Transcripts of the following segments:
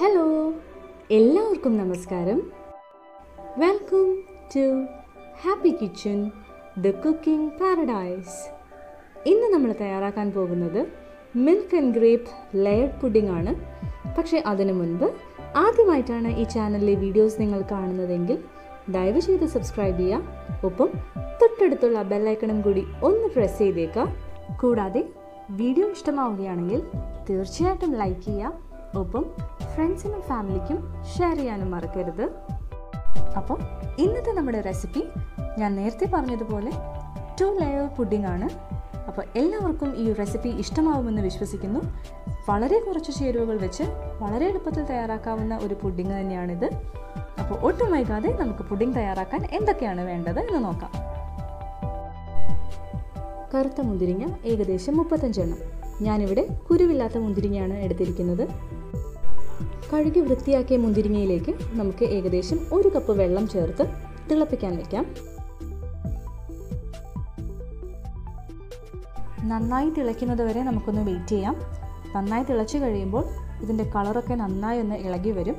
Hello, എല്ലാവർക്കും നമസ്കാരം. Welcome to happy kitchen, the cooking paradise. ഇന്ന് നമ്മൾ തയ്യാറാക്കാൻ പോകുന്നത് milk and grape layered pudding ആണ്. പക്ഷേ അതിനു മുൻപ് ആദ്യമായിട്ടാണ് ഈ ചാനലിലെ വീഡിയോസ് നിങ്ങൾ കാണുന്നതെങ്കിൽ ദയവ് ചെയ്ത് സബ്സ്ക്രൈബ് ചെയ്യുക. ഒപ്പം തൊട്ടടുത്തുള്ള ബെല്ലൈക്കണും കൂടി ഒന്ന് പ്രസ് ചെയ്തേക്കുക. കൂടാതെ വീഡിയോ ഇഷ്ടമാവുകയാണെങ്കിൽ തീർച്ചയായിട്ടും ലൈക്ക് ചെയ്യുക. ഒപ്പം ഫ്രണ്ട്സിനും ഫാമിലിക്കും ഷെയർ ചെയ്യാനും മറക്കരുത്. അപ്പോൾ ഇന്നത്തെ നമ്മുടെ റെസിപ്പി ഞാൻ നേരത്തെ പറഞ്ഞതുപോലെ 2 ലെയർ പുഡിംഗ് ആണ്. അപ്പോൾ എല്ലാവർക്കും ഈ റെസിപ്പി ഇഷ്ടമാവുമെന്ന് വിശ്വസിക്കുന്നു. വളരെ കുറച്ച് ചേരുവകൾ വെച്ച് വളരെ എളുപ്പത്തിൽ തയ്യാറാക്കാവുന്ന ഒരു പുഡിംഗ് തന്നെയാണിത്. അപ്പോൾ ഒട്ടും വൈകാതെ നമുക്ക് പുഡിംഗ് തയ്യാറാക്കാൻ എന്തൊക്കെയാണ് വേണ്ടത് എന്ന് നോക്കാം. കറുത്ത മുന്തിരിങ്ങ ഏകദേശം 35 എണ്ണം. ഞാനിവിടെ കുരുവില്ലാത്ത മുന്തിരിങ്ങയാണ് എടുത്തിരിക്കുന്നത്. കഴുകി വൃത്തിയാക്കിയ മുന്തിരിങ്ങയിലേക്ക് നമുക്ക് ഏകദേശം 1 കപ്പ് വെള്ളം ചേർത്ത് തിളപ്പിക്കാൻ വയ്ക്കാം. നന്നായി തിളയ്ക്കുന്നത് വരെ നമുക്കൊന്ന് വെയിറ്റ് ചെയ്യാം. നന്നായി തിളച്ച് കഴിയുമ്പോൾ ഇതിൻ്റെ കളറൊക്കെ നന്നായി ഒന്ന് ഇളകി വരും.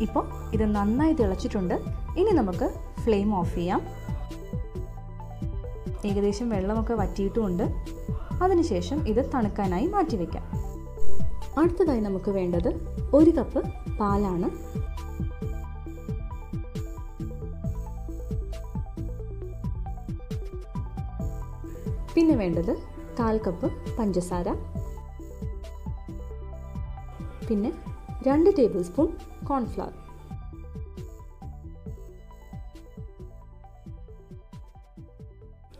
ഇപ്പോൾ ഇത് നന്നായി തിളച്ചിട്ടുണ്ട്. ഇനി നമുക്ക് ഫ്ലെയിം ഓഫ് ചെയ്യാം. ഏകദേശം വെള്ളമൊക്കെ വറ്റിയിട്ടുമുണ്ട്. അതിനുശേഷം ഇത് തണുക്കാനായി മാറ്റിവെക്കാം. അടുത്തതായി നമുക്ക് വേണ്ടത് 1 കപ്പ് പാലാണ്. പിന്നെ വേണ്ടത് 1/4 കപ്പ് പഞ്ചസാര, പിന്നെ 2 ടേബിൾ സ്പൂൺ കോൺഫ്ലവർ.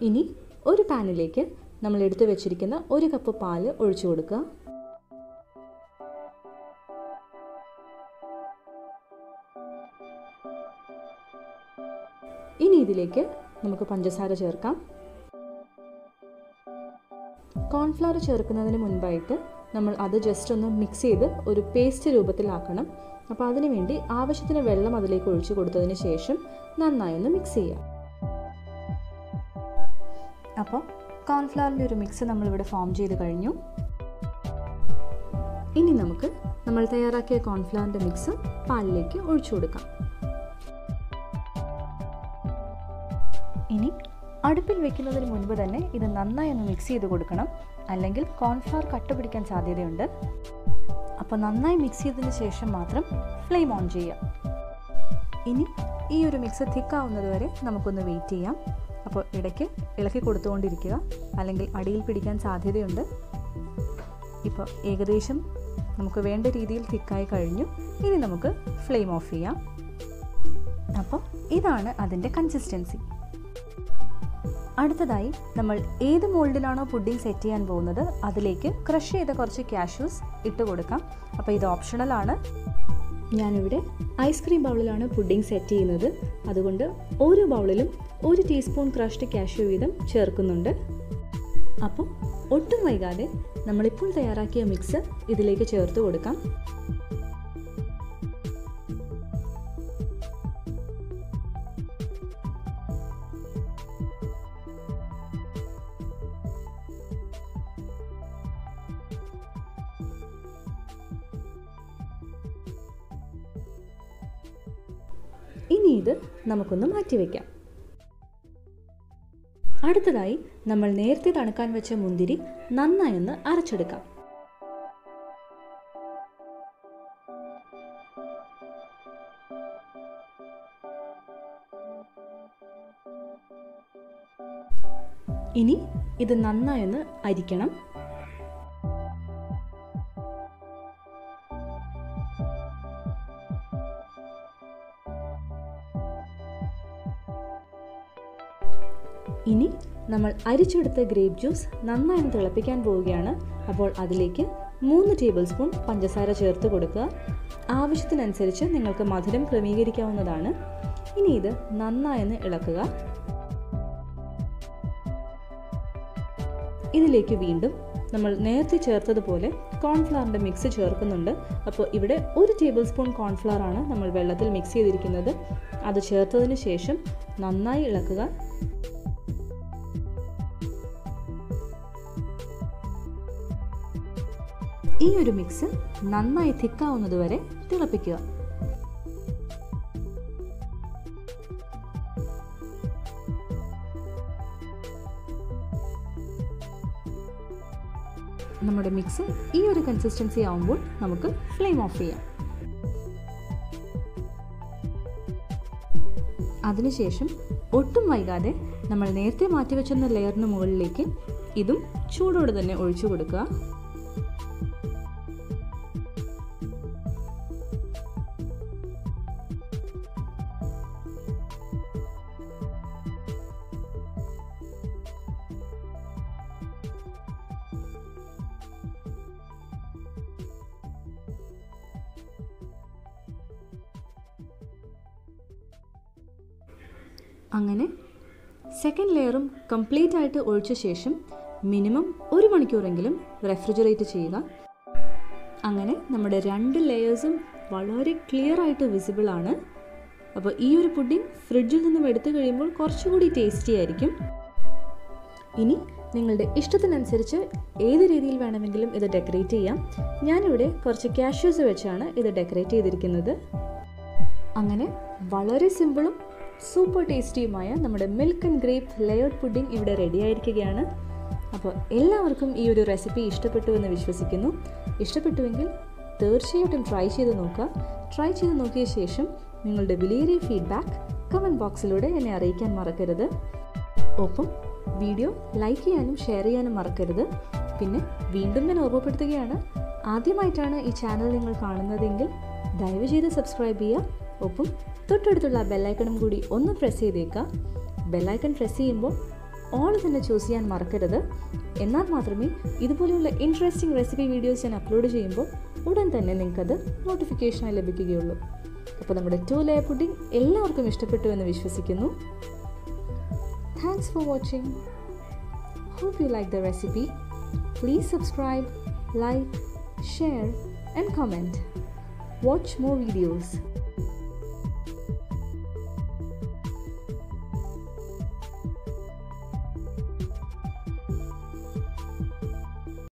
ഇനി ഒരു പാനിലേക്ക് നമ്മൾ എടുത്തു വെച്ചിരിക്കുന്ന 1 കപ്പ് പാല് ഒഴിച്ചു കൊടുക്കുക. ഇനി ഇതിലേക്ക് നമുക്ക് പഞ്ചസാര ചേർക്കാം. കോൺഫ്ലവർ ചേർക്കുന്നതിന് മുൻപായിട്ട് നമ്മൾ അത് ജസ്റ്റ് ഒന്ന് മിക്സ് ചെയ്ത് ഒരു പേസ്റ്റ് രൂപത്തിലാക്കണം. അപ്പോൾ അതിനു വേണ്ടി ആവശ്യത്തിന് വെള്ളം അതിലേക്ക് ഒഴിച്ചു കൊടുത്തതിന് ശേഷം നന്നായി ഒന്ന് മിക്സ് ചെയ്യാം. അപ്പോൾ കോൺഫ്ലവറിൻ്റെ ഒരു മിക്സ് നമ്മളിവിടെ ഫോം ചെയ്ത് കഴിഞ്ഞു. ഇനി നമുക്ക് നമ്മൾ തയ്യാറാക്കിയ കോൺഫ്ലവറിൻ്റെ മിക്സ് പാലിലേക്ക് ഒഴിച്ചു കൊടുക്കാം. ഇനി അടുപ്പിൽ വെക്കുന്നതിന് മുൻപ് തന്നെ ഇത് നന്നായി ഒന്ന് മിക്സ് ചെയ്ത് കൊടുക്കണം. അല്ലെങ്കിൽ കോൺഫ്ലവർ കട്ട പിടിക്കാൻ സാധ്യതയുണ്ട്. അപ്പോൾ നന്നായി മിക്സ് ചെയ്തതിന് ശേഷം മാത്രം ഫ്ലെയിം ഓൺ ചെയ്യാം. ഇനി ഈ ഒരു മിക്സ് തിക്കാവുന്നത് വരെ നമുക്കൊന്ന് വെയിറ്റ് ചെയ്യാം. അപ്പോൾ ഇടയ്ക്ക് ഇളക്കി കൊടുത്തുകൊണ്ടിരിക്കുക, അല്ലെങ്കിൽ അടിയിൽ പിടിക്കാൻ സാധ്യതയുണ്ട്. ഇപ്പോൾ ഏകദേശം നമുക്ക് വേണ്ട രീതിയിൽ തിക്കായി കഴിഞ്ഞു. ഇനി നമുക്ക് ഫ്ലെയിം ഓഫ് ചെയ്യാം. അപ്പോൾ ഇതാണ് അതിൻ്റെ കൺസിസ്റ്റൻസി. അടുത്തതായി നമ്മൾ ഏത് മോൾഡിലാണോ പുഡിംഗ് സെറ്റ് ചെയ്യാൻ പോകുന്നത് അതിലേക്ക് ക്രഷ് ചെയ്ത കുറച്ച് കാഷ്യൂസ് ഇട്ട് കൊടുക്കാം. അപ്പോൾ ഇത് ഓപ്ഷണലാണ്. ഞാനിവിടെ ഐസ്ക്രീം ബൗളിലാണ് പുഡിംഗ് സെറ്റ് ചെയ്യുന്നത്. അതുകൊണ്ട് ഓരോ ബൗളിലും 1 ടീസ്പൂൺ ക്രഷ്ഡ് കാഷ്യൂ വീതം ചേർക്കുന്നുണ്ട്. അപ്പോൾ ഒട്ടും വൈകാതെ നമ്മളിപ്പോൾ തയ്യാറാക്കിയ മിക്സ് ഇതിലേക്ക് ചേർത്ത് കൊടുക്കാം. ഇനി ഇത് നമുക്കൊന്ന് മാറ്റിവെക്കാം. അടുത്തതായി നമ്മൾ നേരത്തെ തണുക്കാൻ വെച്ച മുന്തിരി നന്നായി ഒന്ന് അരച്ചെടുക്കാം. ഇനി ഇത് നന്നായി ഒന്ന് അരിക്കണം. ഇനി നമ്മൾ അരിച്ചെടുത്ത ഗ്രേപ്പ് ജ്യൂസ് നന്നായി തിളപ്പിക്കാൻ പോവുകയാണ്. അപ്പോൾ അതിലേക്ക് 3 ടേബിൾ സ്പൂൺ പഞ്ചസാര ചേർത്ത് കൊടുക്കുക. ആവശ്യത്തിനനുസരിച്ച് നിങ്ങൾക്ക് മധുരം ക്രമീകരിക്കാവുന്നതാണ്. ഇനി ഇത് നന്നായി ഇളക്കുക. ഇതിലേക്ക് വീണ്ടും നമ്മൾ നേരത്തെ ചേർത്തതുപോലെ കോൺഫ്ലവറിൻ്റെ മിക്സ് ചേർക്കുന്നുണ്ട്. അപ്പോൾ ഇവിടെ 1 ടേബിൾ സ്പൂൺ കോൺഫ്ലവർ ആണ് നമ്മൾ വെള്ളത്തിൽ മിക്സ് ചെയ്തിരിക്കുന്നത്. അത് ചേർത്തതിന് ശേഷം നന്നായി ഇളക്കുക. ഈ ഒരു മിക്സ് നന്നായി തിക്കാവുന്നതുവരെ തിളപ്പിക്കുക. നമ്മുടെ മിക്സ് ഈ ഒരു കൺസിസ്റ്റൻസി ആവുമ്പോൾ നമുക്ക് ഫ്ലെയിം ഓഫ് ചെയ്യാം. അതിനുശേഷം ഒട്ടും വൈകാതെ നമ്മൾ നേരത്തെ മാറ്റിവെച്ചിരുന്ന ലെയറിന് മുകളിലേക്ക് ഇതും ചൂടോടെ തന്നെ ഒഴിച്ചു കൊടുക്കുക. അങ്ങനെ സെക്കൻഡ് ലെയറും കംപ്ലീറ്റ് ആയിട്ട് ഒഴിച്ച ശേഷം മിനിമം 1 മണിക്കൂറെങ്കിലും റെഫ്രിജറേറ്റ് ചെയ്യുക. അങ്ങനെ നമ്മുടെ 2 ലെയേഴ്സും വളരെ ക്ലിയർ ആയിട്ട് വിസിബിൾ ആണ്. അപ്പോൾ ഈ ഒരു പുഡിംഗ് ഫ്രിഡ്ജിൽ നിന്നും എടുത്തു കഴിയുമ്പോൾ കുറച്ചുകൂടി ടേസ്റ്റി ആയിരിക്കും. ഇനി നിങ്ങളുടെ ഇഷ്ടത്തിനനുസരിച്ച് ഏത് രീതിയിൽ വേണമെങ്കിലും ഇത് ഡെക്കറേറ്റ് ചെയ്യാം. ഞാനിവിടെ കുറച്ച് കാഷ്യൂസ് വെച്ചാണ് ഇത് ഡെക്കറേറ്റ് ചെയ്തിരിക്കുന്നത്. അങ്ങനെ വളരെ സിമ്പിളും സൂപ്പർ ടേസ്റ്റിയുമായ നമ്മുടെ milk and grape layered pudding ഇവിടെ റെഡി ആയിരിക്കുകയാണ്. അപ്പോൾ എല്ലാവർക്കും ഈ ഒരു റെസിപ്പി ഇഷ്ടപ്പെട്ടു എന്ന് വിശ്വസിക്കുന്നു. ഇഷ്ടപ്പെട്ടുവെങ്കിൽ തീർച്ചയായിട്ടും ട്രൈ ചെയ്ത് നോക്കുക. ട്രൈ ചെയ്ത് നോക്കിയ ശേഷം നിങ്ങളുടെ വിലയേറിയ ഫീഡ്ബാക്ക് കമൻറ്റ് ബോക്സിലൂടെ എന്നെ അറിയിക്കാൻ മറക്കരുത്. ഒപ്പം വീഡിയോ ലൈക്ക് ചെയ്യാനും ഷെയർ ചെയ്യാനും മറക്കരുത്. പിന്നെ വീണ്ടും ഞാൻ ഓർമ്മപ്പെടുത്തുകയാണ്, ആദ്യമായിട്ടാണ് ഈ ചാനൽ നിങ്ങൾ കാണുന്നതെങ്കിൽ ദയവ് ചെയ്ത് സബ്സ്ക്രൈബ് ചെയ്യുക. ഒപ്പം തൊട്ടടുത്തുള്ള ബെല്ലൈക്കണും കൂടി ഒന്ന് പ്രസ് ചെയ്തേക്കുക. ബെല്ലൈക്കൺ പ്രസ് ചെയ്യുമ്പോൾ ഓൾ തന്നെ ചൂസ് ചെയ്യാൻ മറക്കരുത്. എന്നാൽ മാത്രമേ ഇതുപോലെയുള്ള ഇൻട്രസ്റ്റിംഗ് റെസിപ്പി വീഡിയോസ് ഞാൻ അപ്ലോഡ് ചെയ്യുമ്പോൾ ഉടൻ തന്നെ നിങ്ങൾക്കത് നോട്ടിഫിക്കേഷനായി ലഭിക്കുകയുള്ളൂ. അപ്പോൾ നമ്മുടെ 2 ലെയർ പുഡിംഗ് എല്ലാവർക്കും ഇഷ്ടപ്പെട്ടു എന്ന് വിശ്വസിക്കുന്നു. Thanks for watching. Hope you like the recipe. Please subscribe, like, share and comment. Watch more videos.